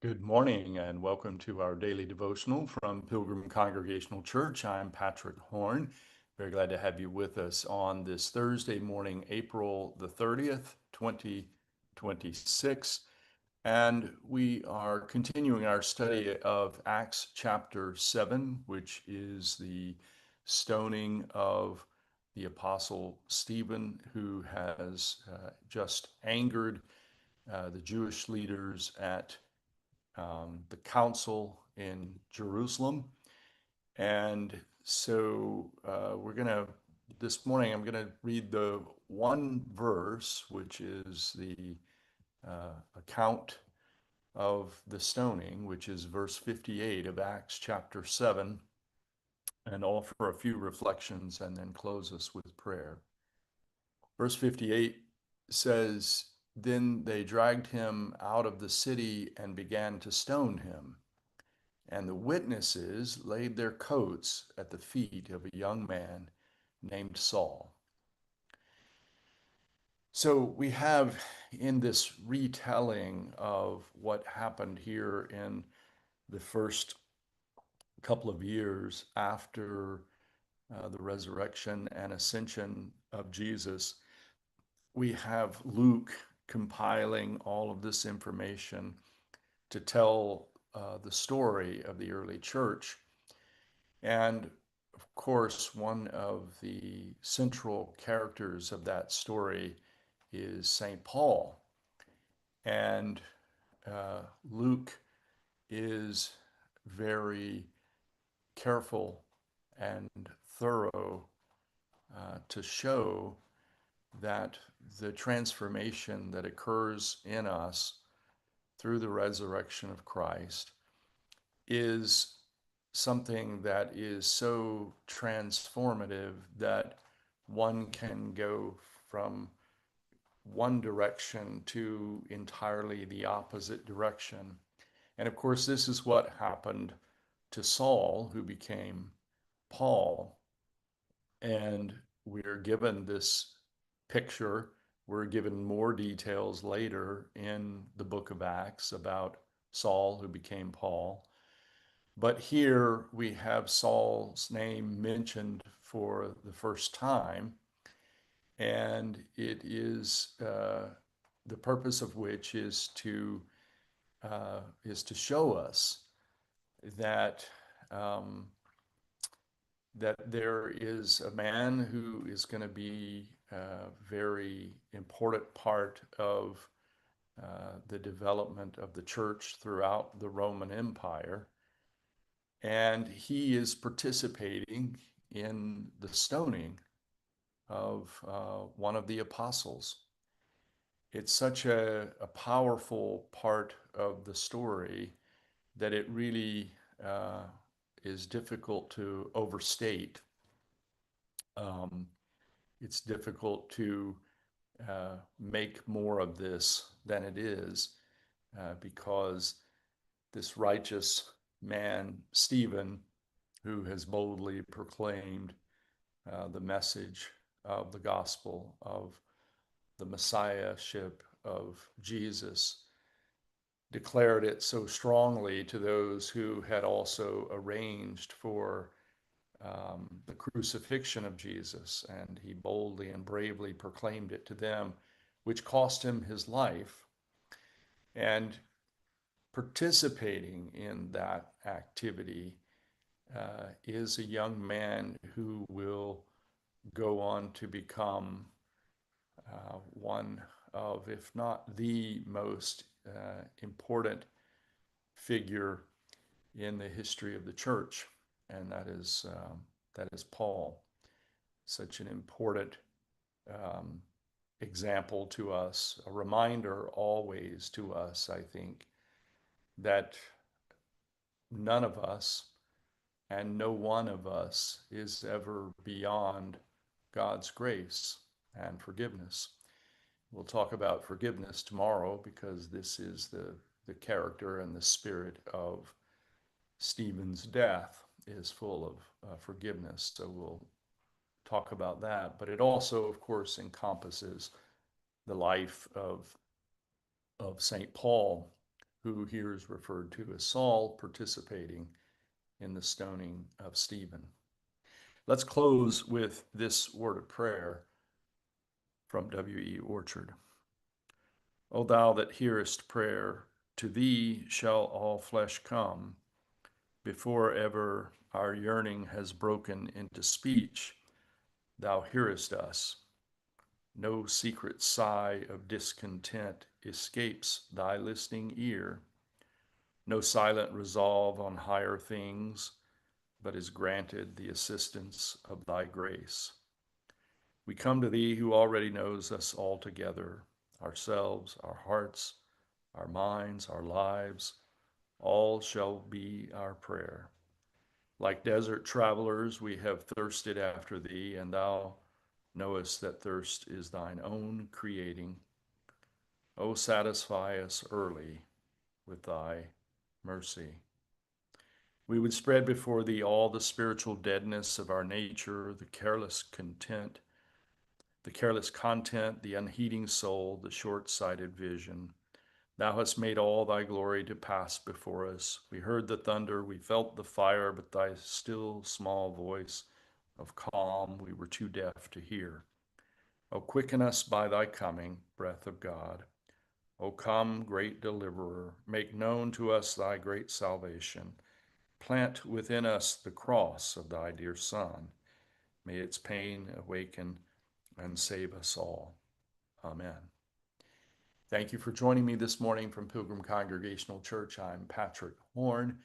Good morning and welcome to our daily devotional from Pilgrim Congregational Church. I'm Patrick Horn. Very glad to have you with us on this Thursday morning, April the 30th, 2026. And we are continuing our study of Acts chapter 7, which is the stoning of the Apostle Stephen, who has just angered the Jewish leaders at the council in Jerusalem. And so this morning, I'm going to read the one verse, which is the account of the stoning, which is verse 58 of Acts chapter 7, and offer a few reflections and then close us with prayer. Verse 58 says, "Then they dragged him out of the city and began to stone him. And the witnesses laid their coats at the feet of a young man named Saul." So we have in this retelling of what happened here in the first couple of years after the resurrection and ascension of Jesus, we have Luke compiling all of this information to tell the story of the early church. And of course, one of the central characters of that story is St. Paul. And Luke is very careful and thorough to show that the transformation that occurs in us through the resurrection of Christ is something that is so transformative that one can go from one direction to entirely the opposite direction. And of course, this is what happened to Saul, who became Paul. And we're given this picture. We're given more details later in the book of Acts about Saul, who became Paul. But here we have Saul's name mentioned for the first time, and it is the purpose of which is to show us that that there is a man who is going to be a very important part of the development of the church throughout the Roman Empire. And he is participating in the stoning of one of the apostles. It's such a powerful part of the story that it really is difficult to overstate. Um, it's difficult to make more of this than it is because this righteous man, Stephen, who has boldly proclaimed the message of the gospel of the Messiahship of Jesus, declared it so strongly to those who had also arranged for the crucifixion of Jesus, and he boldly and bravely proclaimed it to them, which cost him his life. And participating in that activity is a young man who will go on to become one of, if not the most important figure in the history of the church, and that is Paul. Such an important um, example to us, a reminder always to us, I think, that none of us and no one of us is ever beyond God's grace and forgiveness. We'll talk about forgiveness tomorrow because this is the character and the spirit of Stephen's death is full of forgiveness. So we'll talk about that. But it also, of course, encompasses the life of St. Paul, who here is referred to as Saul, participating in the stoning of Stephen. Let's close with this word of prayer from W.E. Orchard. O thou that hearest prayer, to thee shall all flesh come. Before ever our yearning has broken into speech, thou hearest us. No secret sigh of discontent escapes thy listening ear. No silent resolve on higher things, but is granted the assistance of thy grace. We come to thee who already knows us altogether, ourselves, our hearts, our minds, our lives, all shall be our prayer. Like desert travelers, we have thirsted after thee, and thou knowest that thirst is thine own creating. O satisfy us early with thy mercy. We would spread before thee all the spiritual deadness of our nature, the careless content, the careless content, the unheeding soul, the short-sighted vision. Thou hast made all thy glory to pass before us. We heard the thunder, we felt the fire, but thy still small voice of calm we were too deaf to hear. O quicken us by thy coming, breath of God. O come, great deliverer, make known to us thy great salvation. Plant within us the cross of thy dear Son. May its pain awaken and save us all. Amen. Thank you for joining me this morning from Pilgrim Congregational Church. I'm Patrick Horn,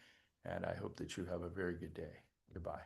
and I hope that you have a very good day. Goodbye.